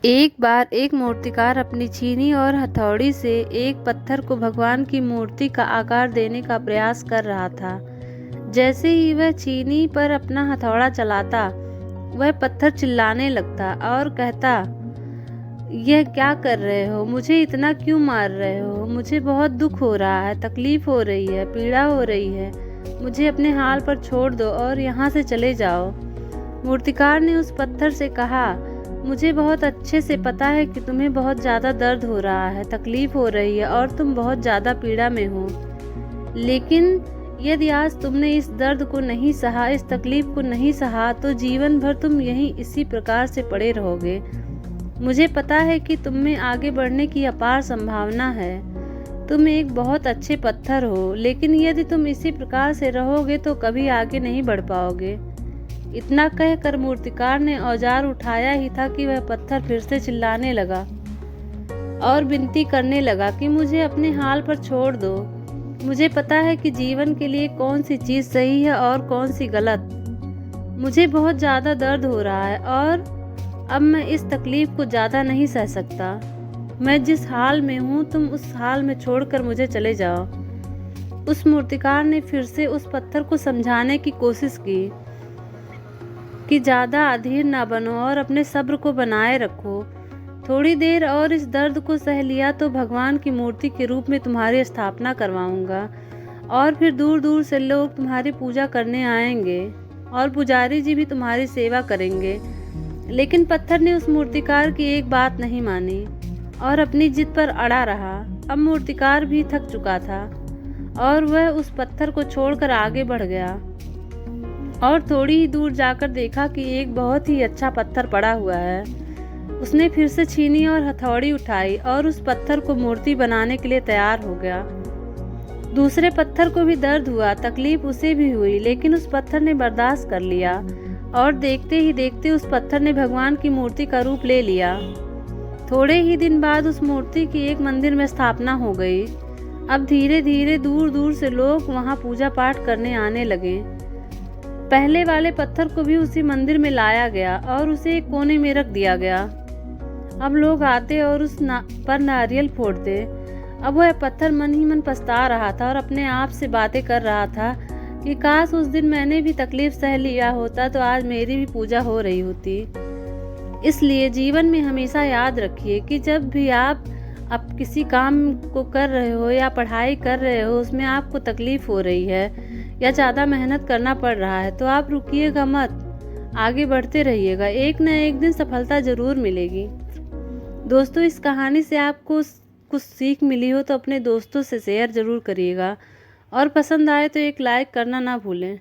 एक बार एक मूर्तिकार अपनी छीनी और हथौड़ी से एक पत्थर को भगवान की मूर्ति का आकार देने का प्रयास कर रहा था। जैसे ही वह छीनी पर अपना हथौड़ा चलाता, वह पत्थर चिल्लाने लगता और कहता, यह क्या कर रहे हो? मुझे इतना क्यों मार रहे हो? मुझे बहुत दुख हो रहा है, तकलीफ हो रही है, पीड़ा हो रही है। मुझे अपने हाल पर छोड़ दो और यहाँ से चले जाओ। मूर्तिकार ने उस पत्थर से कहा, मुझे बहुत अच्छे से पता है कि तुम्हें बहुत ज़्यादा दर्द हो रहा है, तकलीफ हो रही है और तुम बहुत ज़्यादा पीड़ा में हो। लेकिन यदि आज तुमने इस दर्द को नहीं सहा, इस तकलीफ को नहीं सहा, तो जीवन भर तुम यहीं इसी प्रकार से पड़े रहोगे। मुझे पता है कि तुम में आगे बढ़ने की अपार संभावना है। तुम एक बहुत अच्छे पत्थर हो, लेकिन यदि तुम इसी प्रकार से रहोगे तो कभी आगे नहीं बढ़ पाओगे। इतना कहकर मूर्तिकार ने औजार उठाया ही था कि वह पत्थर फिर से चिल्लाने लगा और विनती करने लगा कि मुझे अपने हाल पर छोड़ दो। मुझे पता है कि जीवन के लिए कौन सी चीज़ सही है और कौन सी गलत। मुझे बहुत ज़्यादा दर्द हो रहा है और अब मैं इस तकलीफ को ज़्यादा नहीं सह सकता। मैं जिस हाल में हूँ, तुम उस हाल में छोड़कर मुझे चले जाओ। उस मूर्तिकार ने फिर से उस पत्थर को समझाने की कोशिश की कि ज़्यादा अधीर ना बनो और अपने सब्र को बनाए रखो। थोड़ी देर और इस दर्द को सह लिया तो भगवान की मूर्ति के रूप में तुम्हारी स्थापना करवाऊंगा और फिर दूर दूर से लोग तुम्हारी पूजा करने आएंगे और पुजारी जी भी तुम्हारी सेवा करेंगे। लेकिन पत्थर ने उस मूर्तिकार की एक बात नहीं मानी और अपनी जिद पर अड़ा रहा। अब मूर्तिकार भी थक चुका था और वह उस पत्थर को छोड़कर आगे बढ़ गया और थोड़ी ही दूर जाकर देखा कि एक बहुत ही अच्छा पत्थर पड़ा हुआ है। उसने फिर से छीनी और हथौड़ी उठाई और उस पत्थर को मूर्ति बनाने के लिए तैयार हो गया। दूसरे पत्थर को भी दर्द हुआ, तकलीफ उसे भी हुई, लेकिन उस पत्थर ने बर्दाश्त कर लिया और देखते ही देखते उस पत्थर ने भगवान की मूर्ति का रूप ले लिया। थोड़े ही दिन बाद उस मूर्ति की एक मंदिर में स्थापना हो गई। अब धीरे धीरे दूर दूर से लोग वहां पूजा पाठ करने आने लगे। पहले वाले पत्थर को भी उसी मंदिर में लाया गया और उसे एक कोने में रख दिया गया। अब लोग आते और उस पर नारियल फोड़ते। अब वह पत्थर मन ही मन पछता रहा था और अपने आप से बातें कर रहा था कि काश उस दिन मैंने भी तकलीफ सह लिया होता तो आज मेरी भी पूजा हो रही होती। इसलिए जीवन में हमेशा याद रखिए कि जब भी आप किसी काम को कर रहे हो या पढ़ाई कर रहे हो, उसमें आपको तकलीफ हो रही है या ज़्यादा मेहनत करना पड़ रहा है, तो आप रुकिएगा मत, आगे बढ़ते रहिएगा। एक न एक दिन सफलता ज़रूर मिलेगी। दोस्तों, इस कहानी से आपको कुछ सीख मिली हो तो अपने दोस्तों से शेयर ज़रूर करिएगा और पसंद आए तो एक लाइक करना ना भूलें।